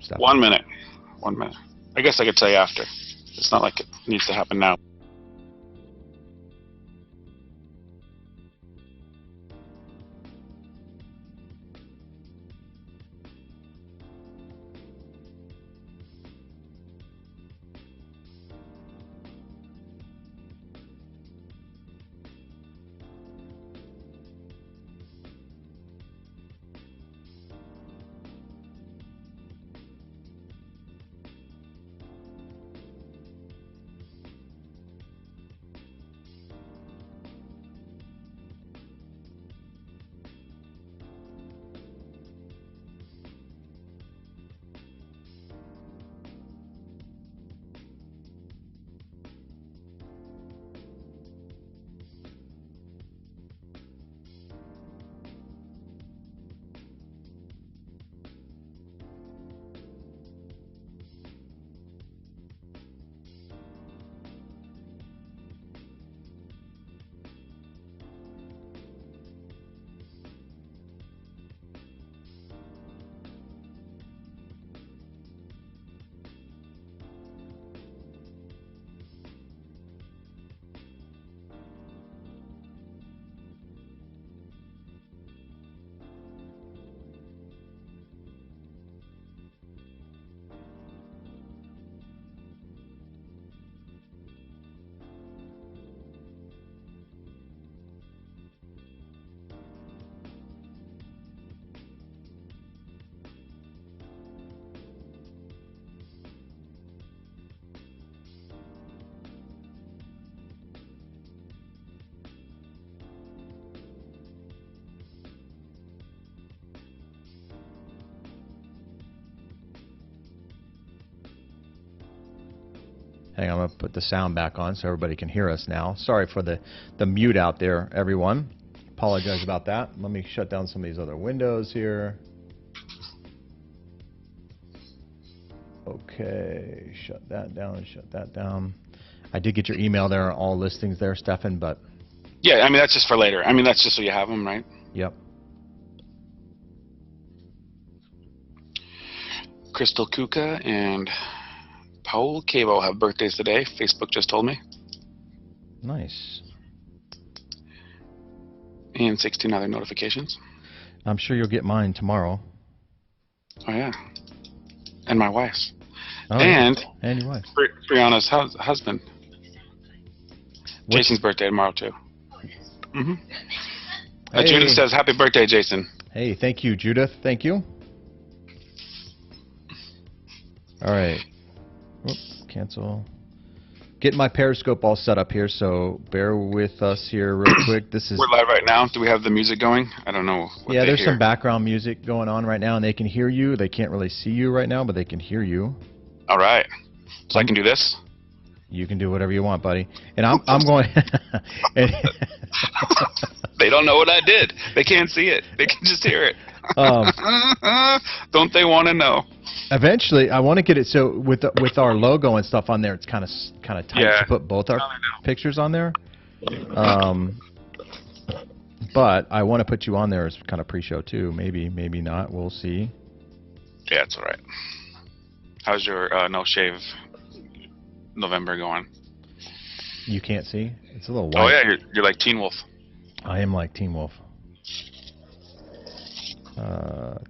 Stephen? 1 minute. 1 minute. I guess I could say after. It's not like it needs to happen now. Hang on, I'm going to put the sound back on so everybody can hear us now. Sorry for the mute out there, everyone. Apologize about that. Let me shut down some of these other windows here. Okay, shut that down, shut that down. I did get your email there, all listings there, Stephen, but... Yeah, I mean, that's just for later. I mean, that's just so you have them, right? Yep. Crystal Kuka and Paul Cabo have birthdays today. Facebook just told me. Nice. And 16 other notifications. I'm sure you'll get mine tomorrow. Oh, yeah. And my wife's. Oh, and yeah. And your wife's. Brianna's husband. Jason's birthday tomorrow, too. Mm-hmm. Hey. Judith says, happy birthday, Jason. Hey, thank you, Judith. Thank you. All right. Whoop, cancel. Getting my Periscope all set up here, so bear with us here real quick. This is. We're live right now. Do we have the music going? I don't know. Yeah, there's some background music going on right now, and they can hear you. They can't really see you right now, but they can hear you. All right. So I can do this? You can do whatever you want, buddy. And I'm going. They don't know what I did. They can't see it. They can just hear it. Don't they want to know? Eventually, I want to get it so with our logo and stuff on there, it's kind of tight to put both our pictures on there. But I want to put you on there as kind of pre-show too. Maybe not. We'll see. Yeah, it's all right. How's your no shave November going? You can't see? It's a little white. Oh yeah, you're like Teen Wolf. I am like Teen Wolf.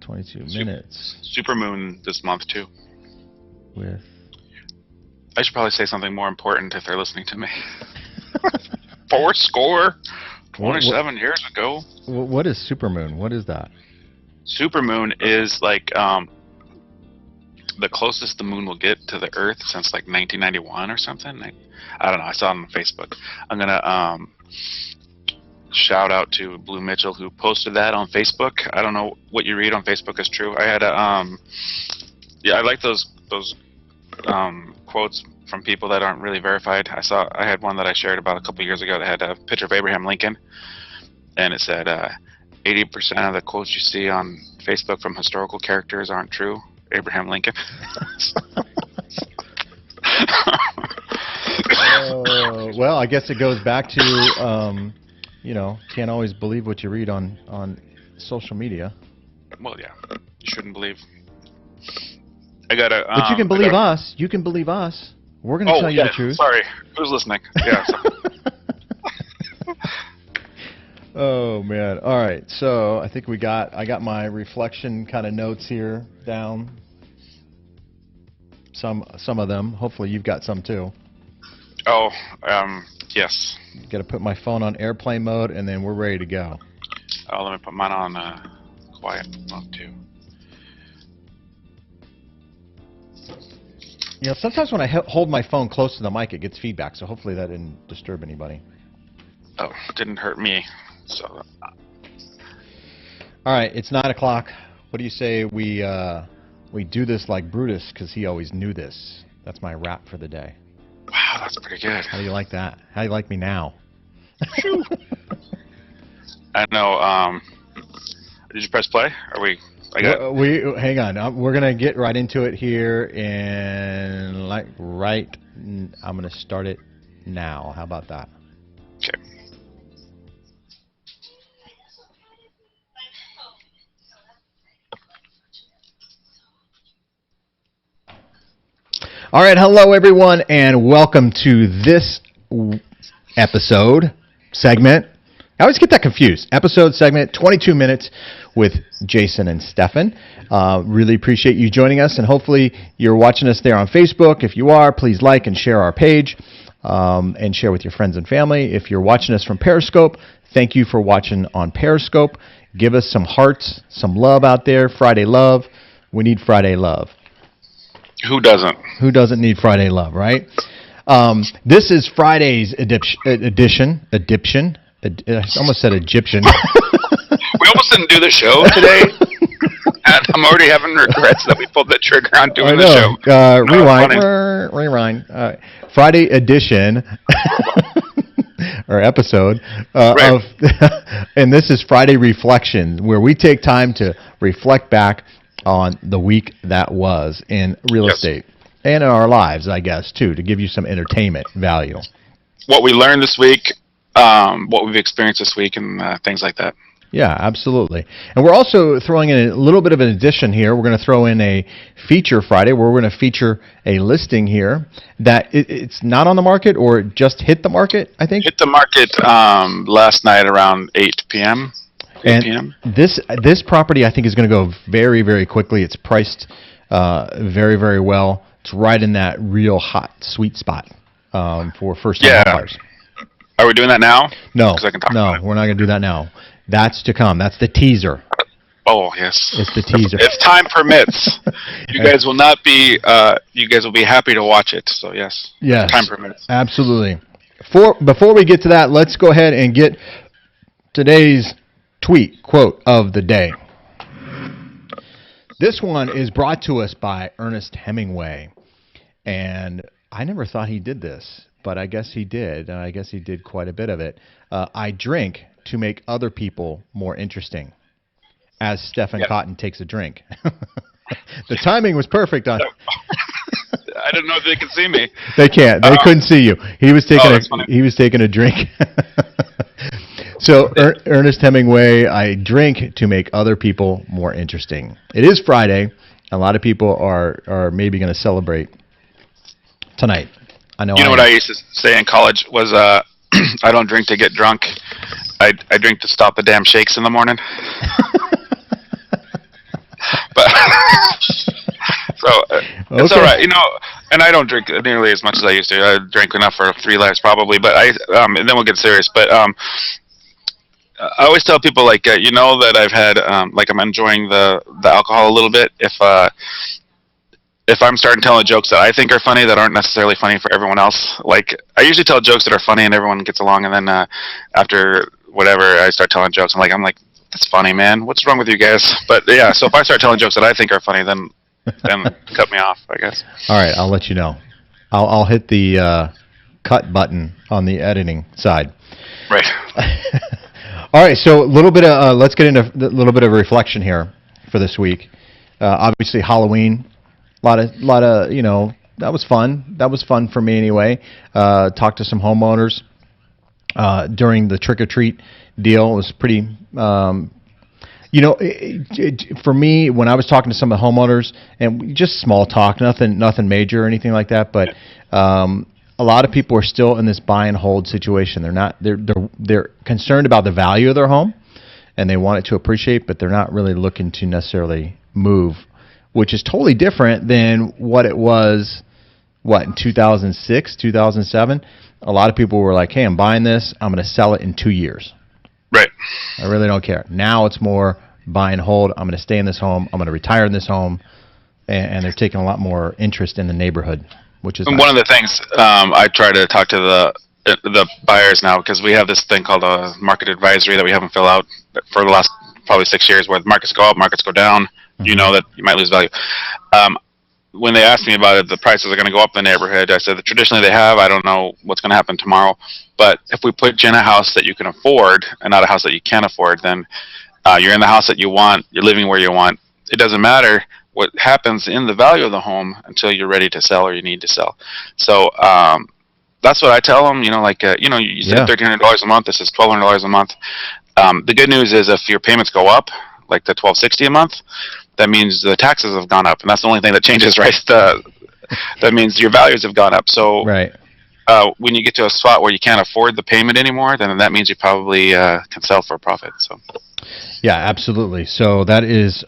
22 minutes. Supermoon this month too. With. I should probably say something more important if they're listening to me. 27 years ago. What is supermoon? What is that? Supermoon is like the closest the moon will get to the Earth since like 1991 or something. I don't know. I saw it on Facebook. I'm gonna shout out to Blue Mitchell who posted that on Facebook. I don't know what you read on Facebook is true. I had a yeah, I like those quotes from people that aren't really verified. I had one that I shared about a couple years ago that had a picture of Abraham Lincoln, and it said 80% of the quotes you see on Facebook from historical characters aren't true. Abraham Lincoln. Well, I guess it goes back to you know, can't always believe what you read on social media. Well, yeah, you shouldn't believe I gotta. But you can believe us. You can believe us. We're going to tell you the truth. Sorry, who's listening? Yeah. Oh man! All right, so I think I got my reflection kind of notes here down. Some of them. Hopefully you've got some too. Oh, yes. Got to put my phone on airplane mode, and then we're ready to go. Oh, let me put mine on quiet mode too. You know, sometimes when I hold my phone close to the mic, it gets feedback. So hopefully that didn't disturb anybody. Oh, didn't hurt me. So. All right, it's 9 o'clock. What do you say we do this like Brutus, because he always knew this. That's my rap for the day. Wow, that's pretty good. How do you like that? How do you like me now? I know. Did you press play? Are we? Hang on. We're gonna get right into it here, and I'm gonna start it now. How about that? Okay. All right, hello everyone, and welcome to this segment. I always get that confused. Episode, segment, 22 minutes with Jayson and Stephen. Really appreciate you joining us, and hopefully you're watching us there on Facebook. If you are, please like and share our page, and share with your friends and family. If you're watching us from Periscope, thank you for watching on Periscope. Give us some hearts, some love out there. Friday love. We need Friday love. Who doesn't? Who doesn't need Friday love, right? This is Friday's edition. I almost said Egyptian. We almost didn't do the show today, and I'm already having regrets that we pulled the trigger on doing the show. Rewind. Friday edition, or episode, right. and this is Friday Reflection, where we take time to reflect back on the week that was in real estate and in our lives, I guess, too, to give you some entertainment value. What we learned this week, what we've experienced this week, and things like that. Yeah, absolutely. And we're also throwing in a little bit of an addition here. We're going to throw in a feature Friday where we're going to feature a listing here that it's not on the market or just hit the market, I think. Hit the market last night around 8 p.m. And this property, I think, is going to go very, very quickly. It's priced very, very well. It's right in that real hot, sweet spot for first-time buyers. Are we doing that now? No, we're not going to do that now. That's to come. That's the teaser. Oh, yes. It's the teaser. If time permits, you guys will not be. You guys will be happy to watch it. So yes. Yes. Time permits. Absolutely. Before we get to that, let's go ahead and get today's tweet quote of the day. This one is brought to us by Ernest Hemingway, and I never thought he did this, but I guess he did, and I guess he did quite a bit of it. I drink to make other people more interesting, as Stephen Cotton takes a drink. The timing was perfect on. I didn't know if they could see me. They can't. They couldn't see you. He was taking a drink. So Ernest Hemingway, I drink to make other people more interesting. It is Friday. A lot of people are maybe going to celebrate tonight. I know. You know what I used to say in college was, I don't drink to get drunk. I drink to stop the damn shakes in the morning. But it's all right, you know. And I don't drink nearly as much as I used to. I drank enough for 3 lives probably. But and then we'll get serious. But I always tell people, like, you know, that I've had, like, I'm enjoying the alcohol a little bit. If I'm starting telling jokes that I think are funny that aren't necessarily funny for everyone else, like, I usually tell jokes that are funny and everyone gets along, and then after whatever, I start telling jokes. I'm like, that's funny, man. What's wrong with you guys? But yeah, so if I start telling jokes that I think are funny, then cut me off, I guess. All right, I'll let you know. I'll hit the cut button on the editing side. Right. All right, so let's get into a little bit of reflection here for this week. Obviously, Halloween, a lot of you know, that was fun. That was fun for me anyway. Talked to some homeowners during the trick or treat deal. It was pretty. For me, when I was talking to some of the homeowners, and just small talk, nothing major or anything like that, but a lot of people are still in this buy and hold situation. They're concerned about the value of their home, and they want it to appreciate, but they're not really looking to necessarily move, which is totally different than what it was. What, in 2006, 2007? A lot of people were like, "Hey, I'm buying this. I'm going to sell it in 2 years. Right. I really don't care." Now it's more buy and hold. I'm going to stay in this home. I'm going to retire in this home, and they're taking a lot more interest in the neighborhood, which is And nice. one of the things I try to talk to the buyers now, because we have this thing called a market advisory that we haven't filled out for the last probably 6 years, where the markets go up, markets go down. You know that you might lose value. When they asked me about it, the prices are going to go up in the neighborhood. I said that traditionally they have. I don't know what's going to happen tomorrow. But if we put you in a house that you can afford and not a house that you can't afford, then you're in the house that you want. You're living where you want. It doesn't matter what happens in the value of the home until you're ready to sell or you need to sell. So that's what I tell them. You said $1,300 a month. This is $1,200 a month. The good news is if your payments go up, like the $1,260 a month, that means the taxes have gone up, and that's the only thing that changes, right? That means your values have gone up. So Right. When you get to a spot where you can't afford the payment anymore, then that means you probably can sell for a profit. So Yeah, absolutely. So that is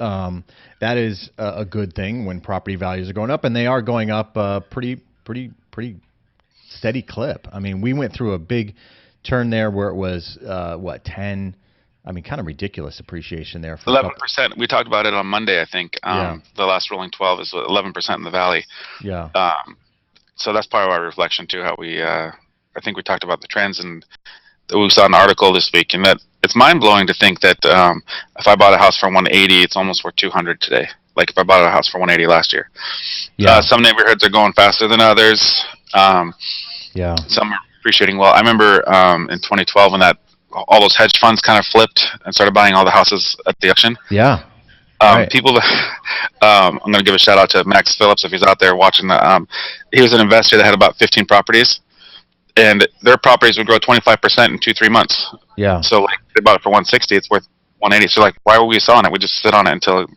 a good thing when property values are going up, and they are going up pretty steady clip. I mean, we went through a big turn there where it was 10. I mean, kind of ridiculous appreciation there for 11%. We talked about it on Monday, I think. Yeah. The last rolling 12 is 11% in the valley. Yeah. So that's part of our reflection too. How I think we talked about the trends, and we saw an article this week, and that it's mind blowing to think that if I bought a house for 180, it's almost worth 200 today. Like if I bought a house for 180 last year. Yeah. Some neighborhoods are going faster than others. Yeah. Some are appreciating well. I remember in 2012 when all those hedge funds kind of flipped and started buying all the houses at the auction. Yeah. Right. People that I'm going to give a shout out to Max Phillips if he's out there watching. He was an investor that had about 15 properties, and their properties would grow 25% in 2-3 months. Yeah. So like they bought it for 160, it's worth 180. So like, why were we selling it? We just sit on it until it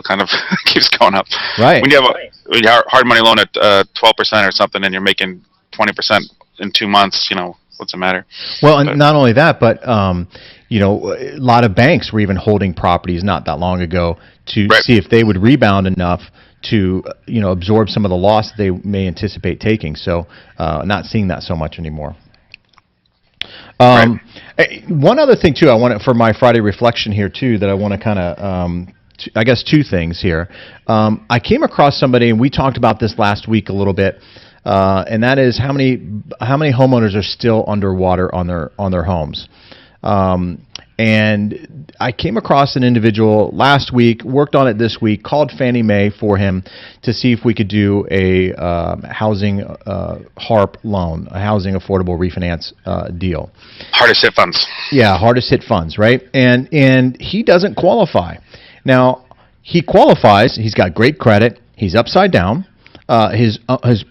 kind of keeps going up. Right. When you have a hard money loan at 12% or something, and you're making 20% in 2 months, what's the matter? Well, and not only that, but a lot of banks were even holding properties not that long ago to see if they would rebound enough to absorb some of the loss they may anticipate taking. So not seeing that so much anymore. One other thing too, I want for my Friday reflection here too, that I want to kind of I guess two things here. I came across somebody, and we talked about this last week a little bit. And that is how many homeowners are still underwater on their homes. And I came across an individual last week, worked on it this week, called Fannie Mae for him to see if we could do a housing HARP loan, a housing affordable refinance deal. Hardest hit funds. Yeah, hardest hit funds, right? And he doesn't qualify. Now, he qualifies. He's got great credit. He's upside down. His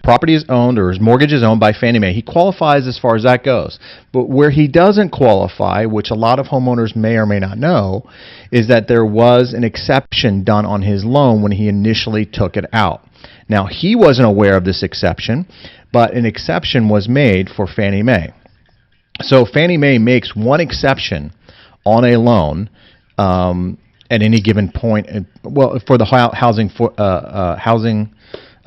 property is owned, or his mortgage is owned by Fannie Mae. He qualifies as far as that goes. But where he doesn't qualify, which a lot of homeowners may or may not know, is that there was an exception done on his loan when he initially took it out. Now, he wasn't aware of this exception, but an exception was made for Fannie Mae. So Fannie Mae makes one exception on a loan at any given point. For the housing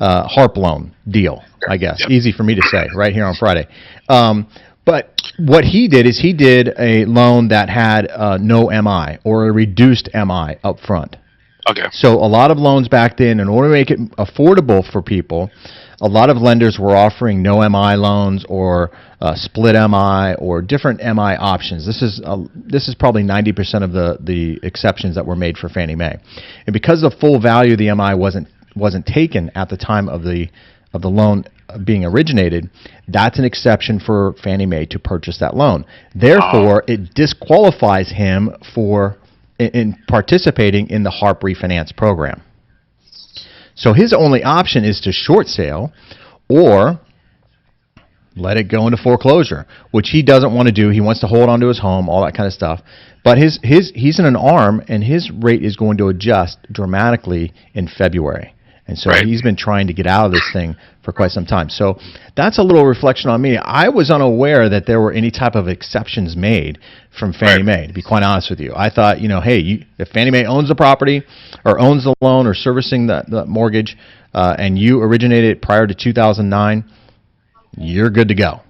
HARP loan deal, I guess. Yep. Easy for me to say right here on Friday. But what he did is he did a loan that had no MI or a reduced MI up front. Okay. So a lot of loans back then, in order to make it affordable for people, a lot of lenders were offering no MI loans or split MI or different MI options. This is probably 90% of the exceptions that were made for Fannie Mae. And because the full value of the MI wasn't taken at the time of the loan being originated, that's an exception for Fannie Mae to purchase that loan. Therefore, it disqualifies him in participating in the HARP refinance program. So his only option is to short sale or let it go into foreclosure, which he doesn't want to do. He wants to hold on to his home, all that kind of stuff. But he's in an ARM, and his rate is going to adjust dramatically in February. And so Right. he's been trying to get out of this thing for quite some time. So that's a little reflection on me. I was unaware that there were any type of exceptions made from Fannie Mae, to be quite honest with you. I thought, hey, if Fannie Mae owns the property or owns the loan or servicing the mortgage, and you originated it prior to 2009, you're good to go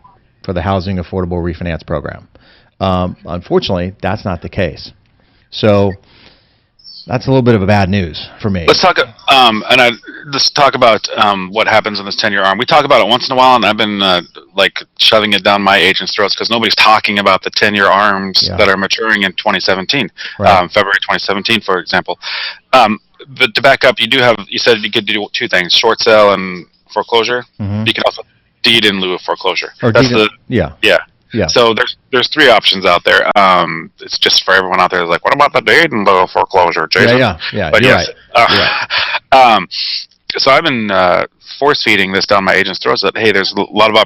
for the Housing Affordable Refinance Program. Unfortunately, that's not the case. So that's a little bit of a bad news for me. Let's talk, let's talk about what happens in this 10-year ARM. We talk about it once in a while, and I've been shoving it down my agents' throats because nobody's talking about the 10-year ARMs that are maturing in 2017, Right. February 2017, for example. But to back up, you said you could do two things: short sale and foreclosure. Mhm. You can also deed in lieu of foreclosure. Or That's deed in- yeah. Yeah. So there's three options out there. It's just for everyone out there. Like, what about the deed in lieu of foreclosure, Jason? Yeah. But You're yes, right. so I've been force feeding this down my agents' throats that, hey, there's a lot of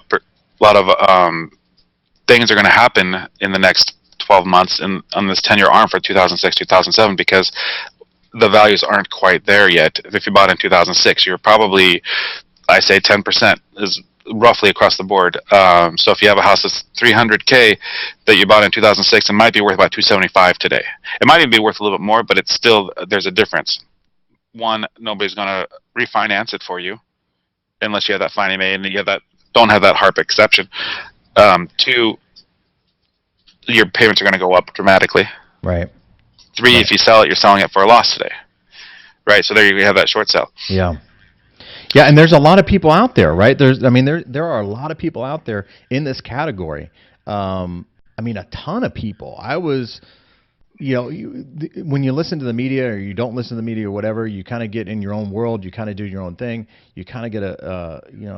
things are going to happen in the next 12 months on this 10-year ARM for 2006, 2007, because the values aren't quite there yet. If you bought in 2006, you're probably, I say 10% is roughly across the board. So if you have a house that's $300K that you bought in 2006, it might be worth about $275 today. It might even be worth a little bit more, but it's still, there's a difference. One, nobody's going to refinance it for you unless you have that Fannie Mae and you have don't have that HARP exception. Two, your payments are going to go up dramatically. Right. Three, if you sell it, you're selling it for a loss today. Right, so there you have that short sale. Yeah. Yeah, and there's a lot of people out there, right? There are a lot of people out there in this category. A ton of people. I was, when you listen to the media or you don't listen to the media or whatever, you kind of get in your own world. You kind of do your own thing. You kind of get it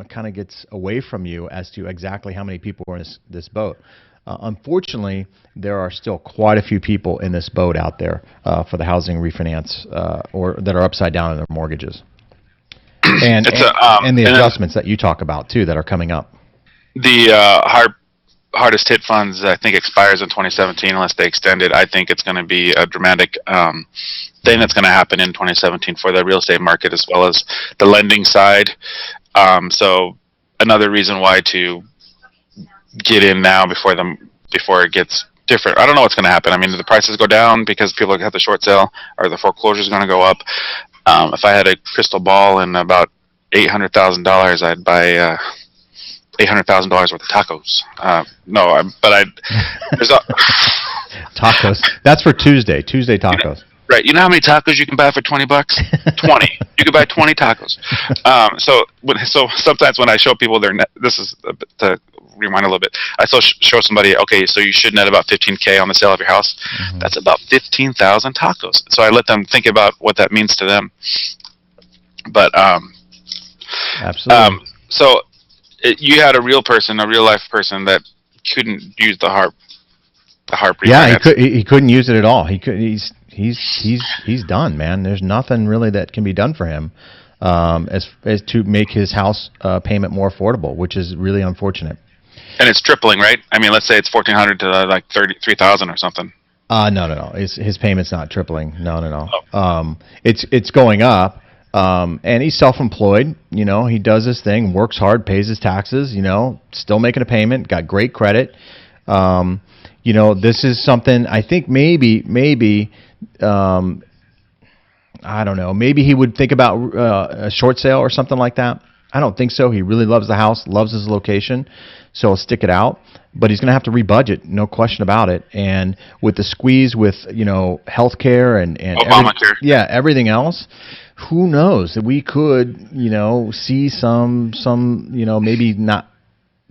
kind of gets away from you as to exactly how many people are in this boat. Unfortunately, there are still quite a few people in this boat out there for the housing refinance or that are upside down in their mortgages. And the adjustments that you talk about too that are coming up. The hardest hit funds, I think, expires in 2017 unless they extend it. I think it's going to be a dramatic thing that's going to happen in 2017 for the real estate market as well as the lending side. So another reason why to get in now before it gets different. I don't know what's going to happen. I mean, the prices go down because people have the short sale, or the foreclosure is going to go up. If I had a crystal ball and about $800,000, I'd buy $800,000 worth of tacos. There's tacos. That's for Tuesday. Tuesday tacos. Right. You know how many tacos you can buy for $20? 20. You can buy 20 tacos. So sometimes when I show people this is to rewind a little bit. I show somebody, okay, so you should net about $15K on the sale of your house. Mm-hmm. That's about 15,000 tacos. So I let them think about what that means to them. But absolutely. So you had a real life person that couldn't use the HARP. Yeah, he couldn't use it at all. He's done, man. There's nothing really that can be done for him as to make his house payment more affordable, which is really unfortunate. And it's tripling, right? I mean, let's say it's $1,400 to like $33,000 or something. No. His payment's not tripling. No. Oh. It's going up. And he's self-employed. He does his thing, works hard, pays his taxes. Still making a payment. Got great credit. This is something I think maybe. I don't know. Maybe he would think about a short sale or something like that. I don't think so. He really loves the house, loves his location, so he'll stick it out. But he's going to have to rebudget, no question about it. And with the squeeze with healthcare and Obamacare, everything else, who knows? We could see some maybe not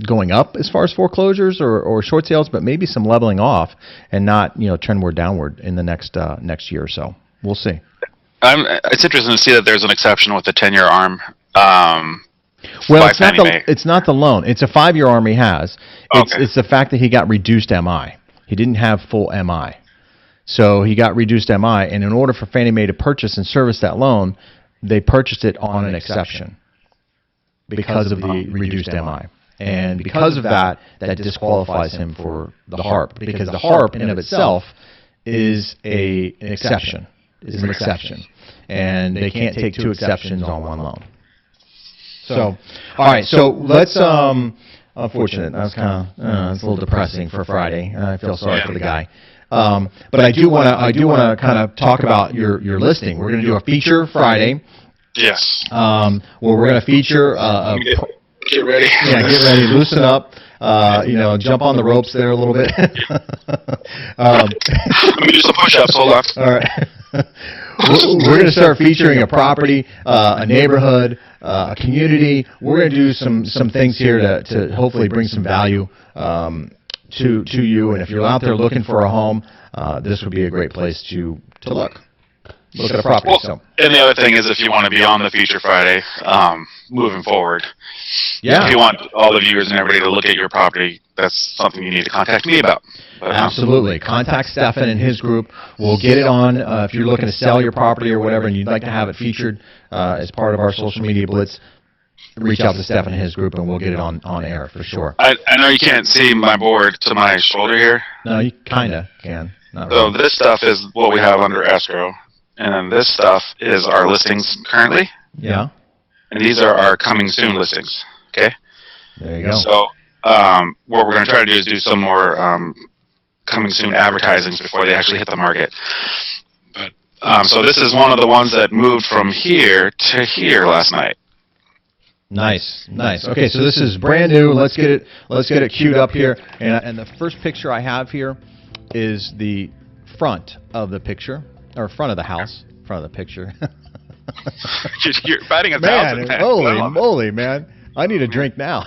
going up as far as foreclosures or short sales, but maybe some leveling off and not trendward downward in the next year or so. We'll see. It's interesting to see that there's an exception with the 10-year ARM. Well, it's not the loan. It's a 5-year ARM he has. It's the fact that he got reduced MI. He didn't have full MI. So he got reduced MI, and in order for Fannie Mae to purchase and service that loan, they purchased it on an exception because of the reduced MI. And because of that, that disqualifies him for the HARP, because the HARP in and of itself is an exception. And they can't take two exceptions on one loan. So, all right. So let's. Unfortunate. That was kind of. It's a little depressing for Friday. I feel sorry for the guy. But I do want to kind of talk about your listing. We're going to do a feature Friday. Yes. Where we're going to feature. Get ready. Yeah, get ready. Loosen up. Jump on the ropes there a little bit. Let me do some push-ups. Hold on. All right. We're going to start featuring a property, a neighborhood, a community. We're going to do some things here to hopefully bring some value to you. And if you're out there looking for a home, this would be a great place to look at a property. Well, and the other thing is, if you want to be on the Feature Friday moving forward, if you want all the viewers and everybody to look at your property, that's something you need to contact me about. But, absolutely. Contact Stephen and his group. We'll get it on if you're looking to sell your property or whatever and you'd like to have it featured as part of our social media blitz. Reach out to Stephen and his group and we'll get it on air for sure. I know you can't see my board to my shoulder here. No, you kind of can. Not So really. this stuff is what we have under escrow. And then this stuff is our listings currently. Yeah. And these are our coming soon listings. Okay? There you go. So what we're going to try to do is do some more coming soon advertisings before they actually hit the market. But so this is one of the ones that moved from here to here last night. Nice. Okay, so this is brand new. Let's get it queued up here. And the first picture I have here is the front of the picture, or front of the house, front of the picture. You're batting a Man, thousand. holy moly, man! I need a drink now.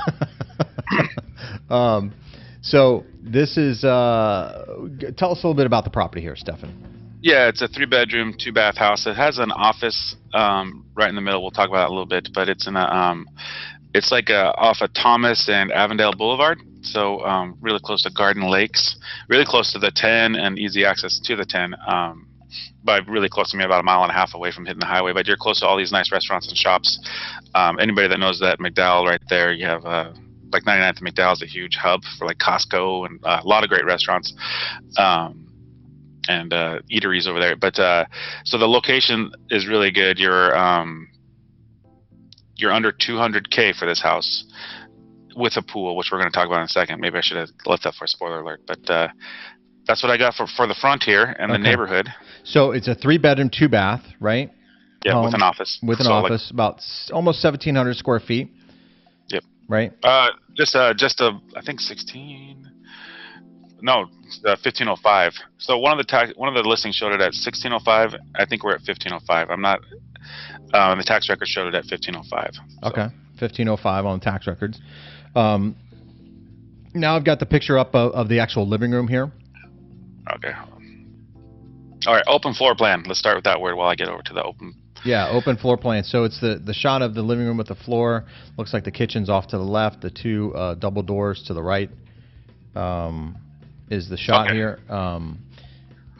So this is. Tell us a little bit about the property here, Stephen. Yeah, it's a 3-bedroom, 2-bath house. It has an office right in the middle. We'll talk about that a little bit, but it's in a it's like off of Thomas and Avondale Boulevard, so really close to Garden Lakes, really close to the 10 and easy access to the 10. But really close to me, about a mile and a half away from hitting the highway. But you're close to all these nice restaurants and shops. Anybody that knows that McDowell right there, you have like 99th and McDowell is a huge hub for like Costco and a lot of great restaurants. And eateries over there, but so the location is really good. You're under $200K for this house with a pool, which we're going to talk about in a second. Maybe I should have left that for a spoiler alert, but that's what I got for the front here and the neighborhood. So it's a 3-bedroom, 2-bath, right? Yeah, with an office. With an office, about almost 1,700 square feet. Yep. Right. Just I think 16. No, 1505. So one of the listings showed it at 1605. I think we're at 1505. I'm not. The tax record showed it at 1505. So. Okay, 1505 on the tax records. Now I've got the picture up of the actual living room here. Okay. All right, open floor plan. Let's start with that word while I get over to the open. Yeah, open floor plan. So it's the shot of the living room with the floor. Looks like the kitchen's off to the left. The two double doors to the right. Is the shot here.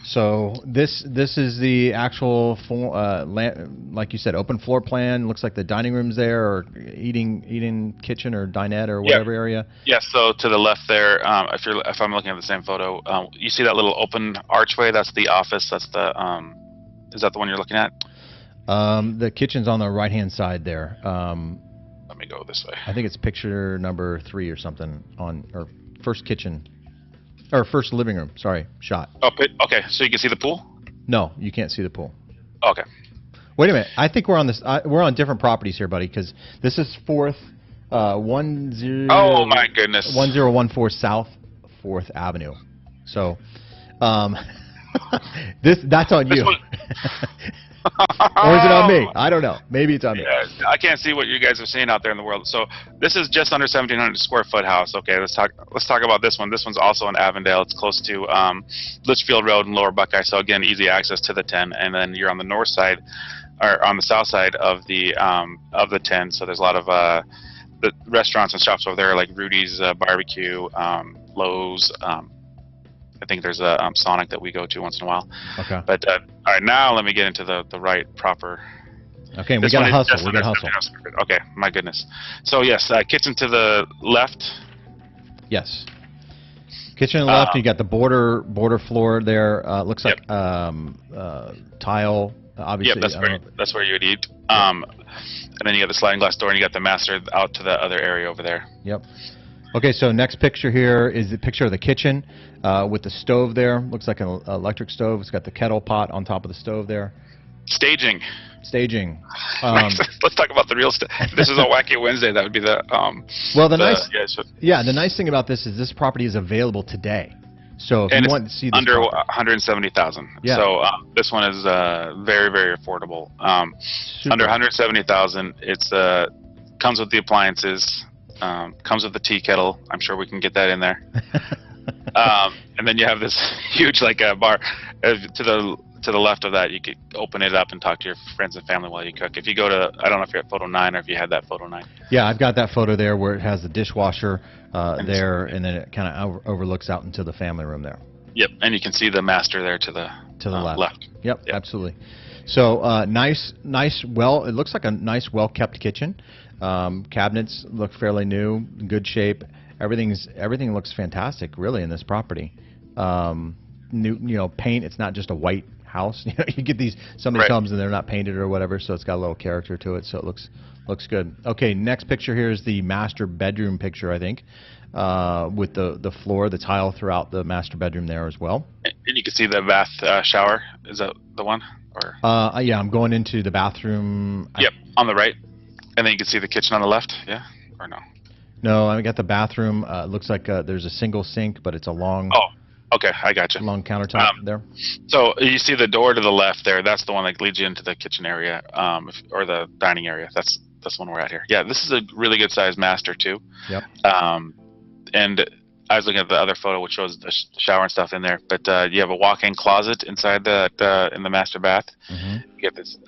So this is the actual like you said, open floor plan. Looks like the dining room's there, or eating kitchen or dinette or whatever area. Yeah. So to the left there, if I'm looking at the same photo, you see that little open archway? That's the office. That's the is that the one you're looking at? The kitchen's on the right hand side there. Let me go this way. I think it's picture number 3 or something or first kitchen. Or first living room, sorry, shot. Oh, okay. So you can see the pool? No, you can't see the pool. Okay. Wait a minute. I think we're on this. We're on different properties here, buddy, because this is 4th, 10. Oh my goodness. 1014 South 4th Avenue. So, that's on you. Or is it on me? I don't know. Maybe it's on me. Yeah, I can't see what you guys are seeing out there in the world. So this is just under 1,700 square foot house. Okay, let's talk about this one. This one's also in Avondale. It's close to Litchfield Road and Lower Buckeye. So again, easy access to the 10. And then you're on the north side, or on the south side of the 10. So there's a lot of the restaurants and shops over there, like Rudy's Barbecue, Lowe's. I think there's a Sonic that we go to once in a while. Okay. But all right, now let me get into the right proper Okay, we This got one to is hustle. just We under got to hustle. 79 square feet. Okay, my goodness. So yes, kitchen to the left. Yes. Kitchen on the left. You got the border floor there. Looks Yep. like tile. Obviously, Yep, that's where you would eat. And then you got the sliding glass door, and you got the master out to the other area over there. Yep. Okay, so next picture here is the picture of the kitchen with the stove there. Looks like an electric stove. It's got the kettle pot on top of the stove there. Staging. Staging. Let's talk about the real stuff. This is a Wacky Wednesday. That would be the. Well, the nice thing about this is this property is available today. So if you want to see this under property, 170,000. Yeah. So this one is very, very affordable. Under 170,000, it's comes with the appliances, comes with the tea kettle. I'm sure we can get that in there. And then you have this huge bar to the left of that. You could open it up and talk to your friends and family while you cook. If you go to, I don't know if you're at photo 9 or if you had that photo 9. Yeah, I've got that photo there where it has the dishwasher there, and then it kind of overlooks out into the family room there. Yep, and you can see the master there to the left. Yep, absolutely. So nice. Well, it looks like a nice, well-kept kitchen. Cabinets look fairly new, in good shape. Everything looks fantastic, really, in this property. New, paint. It's not just a white house. You get somebody comes and they're not painted or whatever, so it's got a little character to it. So it looks good. Okay, next picture here is the master bedroom picture, I think, with the floor, the tile throughout the master bedroom there as well. And you can see the bath shower. Is that the one? Or yeah, I'm going into the bathroom. Yep, on the right, and then you can see the kitchen on the left. Yeah, or no? No, I got the bathroom. Looks like there's a single sink, but it's a long. Oh. Okay, I got you. Long countertop there. So you see the door to the left there. That's the one that leads you into the kitchen area, or the dining area. That's the one we're at here. Yeah, this is a really good sized master too. Yep. And I was looking at the other photo, which shows the shower and stuff in there. But you have a walk-in closet inside in the master bath. Mm-hmm. You get this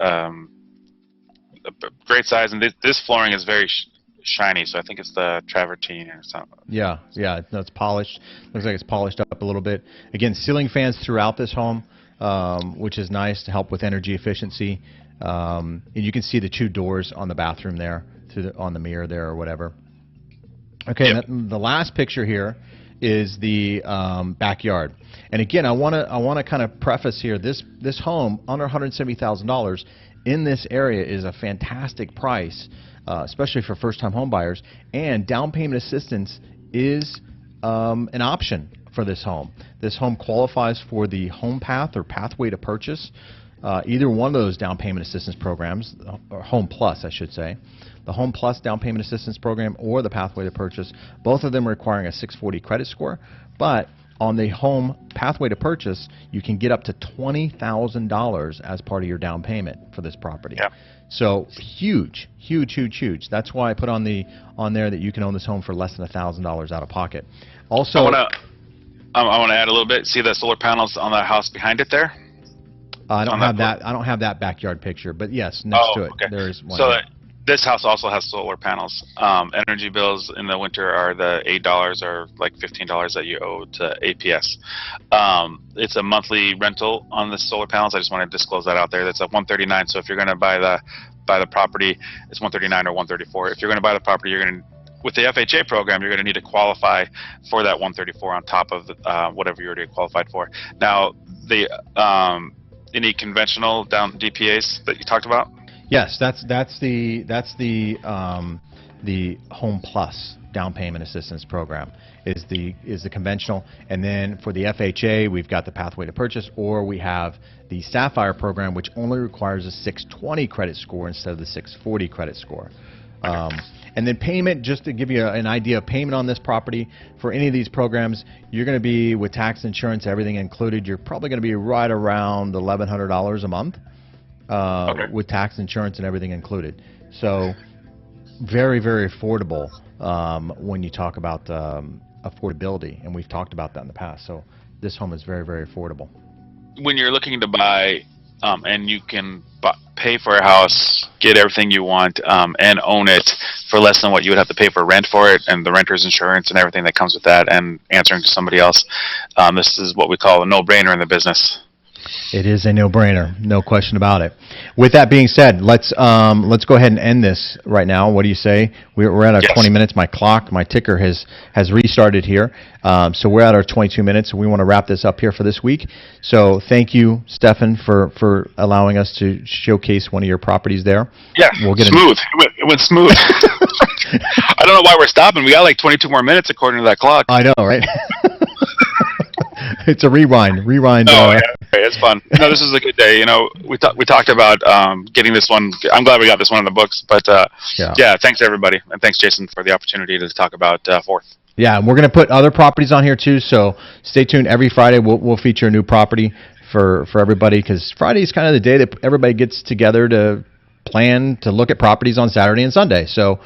great size, and this flooring is very shiny, so I think it's the travertine or something. Yeah, it's polished. Looks like it's polished up a little bit. Again, ceiling fans throughout this home, which is nice to help with energy efficiency. And you can see the 2 doors on the bathroom there, on the mirror there or whatever. Okay, Yep. the last picture here is the backyard. And again, I want to kind of preface here, this home under $170,000 in this area is a fantastic price. Especially for first-time home buyers, and down payment assistance is an option for this home. This home qualifies for the Home Path or Pathway to Purchase, either one of those down payment assistance programs, or Home Plus, I should say. The Home Plus down payment assistance program or the Pathway to Purchase, both of them requiring a 640 credit score, but on the Home Pathway to Purchase, you can get up to $20,000 as part of your down payment for this property. Yeah. So huge. That's why I put on there that you can own this home for less than $1,000 out of pocket. Also, I want to add a little bit. See the solar panels on the house behind it there? I don't have that. I don't have that backyard picture, but yes, next to it there is one. So this house also has solar panels. Energy bills in the winter are the $8 or like $15 that you owe to APS. It's a monthly rental on the solar panels. I just want to disclose that out there. That's at $139. So if you're going to buy the property, it's $139 or $134. If you're going to buy the property, you're going to, with the FHA program, you're going to need to qualify for that $134 on top of whatever you already qualified for. Now, any conventional down DPAs that you talked about? Yes, that's the Home Plus down payment assistance program is the conventional, and then for the FHA we've got the Pathway to Purchase, or we have the Sapphire program, which only requires a 620 credit score instead of the 640 credit score. And then payment, just to give you an idea of payment on this property, for any of these programs, you're going to be, with tax, insurance, everything included, you're probably going to be right around $1,100 a month. With tax, insurance, and everything included. So very, very affordable when you talk about affordability, and we've talked about that in the past. So this home is very, very affordable. When you're looking to buy and you can pay for a house, get everything you want, and own it for less than what you would have to pay for rent for it, and the renter's insurance and everything that comes with that, and answering to somebody else, this is what we call a no-brainer in the business. It is a no-brainer, no question about it. With that being said, let's go ahead and end this right now. What do you say? We're at our 20 minutes. My clock, my ticker has restarted here. So we're at our 22 minutes. We want to wrap this up here for this week. So thank you, Stephen, for allowing us to showcase one of your properties there. Yeah, smooth. It went smooth. I don't know why we're stopping. We got like 22 more minutes according to that clock. I know, right? It's a rewind. Oh, yeah. Okay, it's fun. No, this is a good day. You know, we talked about getting this one. I'm glad we got this one in the books. But yeah, thanks everybody, and thanks Jayson for the opportunity to talk about Fourth. Yeah, and we're going to put other properties on here too. So stay tuned. Every Friday we'll feature a new property for everybody, because Friday is kind of the day that everybody gets together to plan to look at properties on Saturday and Sunday. So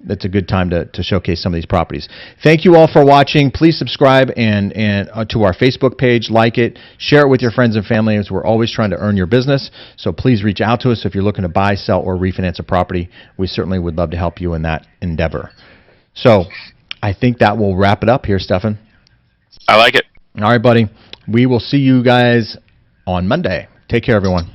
it's a good time to showcase some of these properties. Thank you all for watching. Please subscribe and to our Facebook page, like it, share it with your friends and family, as we're always trying to earn your business. So please reach out to us if you're looking to buy, sell, or refinance a property. We certainly would love to help you in that endeavor. So I think that will wrap it up here, Stephen. I like it. All right, buddy. We will see you guys on Monday. Take care, everyone.